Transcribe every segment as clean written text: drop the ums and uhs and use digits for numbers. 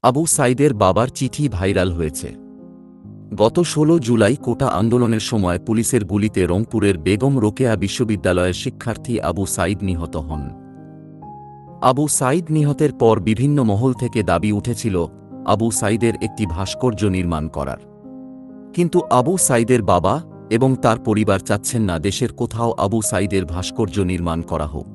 আবু সাইদের বাবার চিঠি ভাইরাল হয়েছে। গত ১৬ জুলাই কোটা আন্দোলনের সময় পুলিশের গুলিতে রংপুরের বেগম রোকেয়া বিশ্ববিদ্যালয়ের শিক্ষার্থী আবু সাইদ নিহত হন। আবু সাইদ নিহতের পর বিভিন্ন মহল থেকে দাবি উঠেছিল আবু সাইদের একটি ভাস্কর্য নির্মাণ করার। কিন্তু আবু সাইদের বাবা এবং তার পরিবার চাচ্ছেন না দেশের কোথাও আবু সাইদের ভাস্কর্য নির্মাণ করা হোক।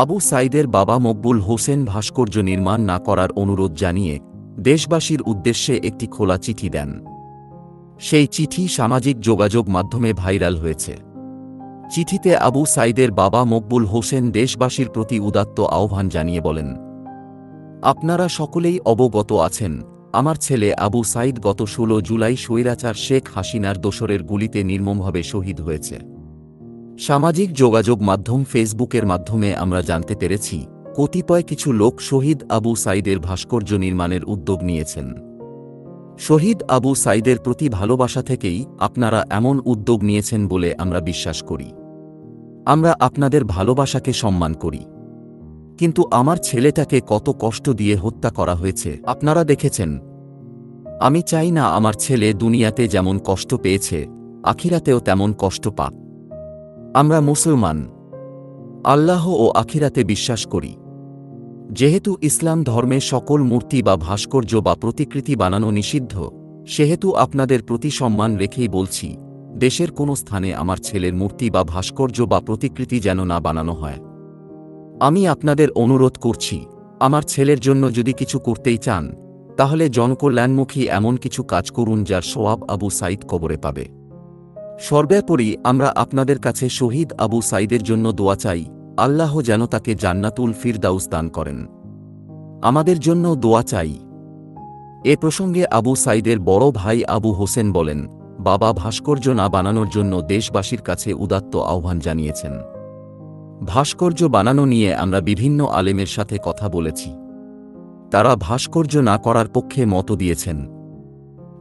আবু সাইদের বাবা মকবুল হোসেন ভাস্কর্য নির্মাণ না করার অনুরোধ জানিয়ে দেশবাসীর উদ্দেশ্যে একটি খোলা চিঠি দেন। সেই চিঠি সামাজিক যোগাযোগ মাধ্যমে ভাইরাল হয়েছে। চিঠিতে আবু সাইদের বাবা মকবুল হোসেন দেশবাসীর প্রতি উদাত্ত আহ্বান জানিয়ে বলেন, আপনারা সকলেই অবগত আছেন, আমার ছেলে আবু সাইদ গত ১৬ জুলাই স্বৈরাচার শেখ হাসিনার দোসরের গুলিতে নির্মমভাবে শহীদ হয়েছে। সামাজিক যোগাযোগ মাধ্যম ফেসবুকের মাধ্যমে আমরা জানতে পেরেছি কতিপয় কিছু লোক শহীদ আবু সাইদের ভাস্কর্য নির্মাণের উদ্যোগ নিয়েছেন। শহীদ আবু সাইদের প্রতি ভালোবাসা থেকেই আপনারা এমন উদ্যোগ নিয়েছেন বলে আমরা বিশ্বাস করি। আমরা আপনাদের ভালোবাসাকে সম্মান করি। কিন্তু আমার ছেলেটাকে কত কষ্ট দিয়ে হত্যা করা হয়েছে আপনারা দেখেছেন। আমি চাই না আমার ছেলে দুনিয়াতে যেমন কষ্ট পেয়েছে আখিরাতেও তেমন কষ্ট পাক। আমরা মুসলমান, আল্লাহ ও আখিরাতে বিশ্বাস করি। যেহেতু ইসলাম ধর্মে সকল মূর্তি বা ভাস্কর্য বা প্রতিকৃতি বানানো নিষিদ্ধ, সেহেতু আপনাদের প্রতি সম্মান রেখেই বলছি, দেশের কোনো স্থানে আমার ছেলের মূর্তি বা ভাস্কর্য বা প্রতিকৃতি যেন না বানানো হয়। আমি আপনাদের অনুরোধ করছি, আমার ছেলের জন্য যদি কিছু করতেই চান, তাহলে জনকল্যাণমুখী এমন কিছু কাজ করুন যার সওয়াব আবু সাইদ কবরে পাবে। সর্বোপরি আমরা আপনাদের কাছে শহীদ আবু সাইদের জন্য দোয়া চাই, আল্লাহ যেন তাকে জান্নাতুল ফিরদাউস দান করেন। আমাদের জন্য দোয়া চাই। এ প্রসঙ্গে আবু সাইদের বড় ভাই আবু হোসেন বলেন, বাবা ভাস্কর্য না বানানোর জন্য দেশবাসীর কাছে উদাত্ত আহ্বান জানিয়েছেন। ভাস্কর্য বানানো নিয়ে আমরা বিভিন্ন আলেমের সাথে কথা বলেছি। তারা ভাস্কর্য না করার পক্ষে মত দিয়েছেন।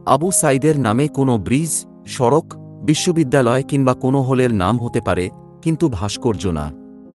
আবু সাইদের নামে কোনো ব্রিজ, সড়ক, বিশ্ববিদ্যালয় কিংবা কোনো হলের নাম হতে পারে, কিন্তু ভাস্কর্য না।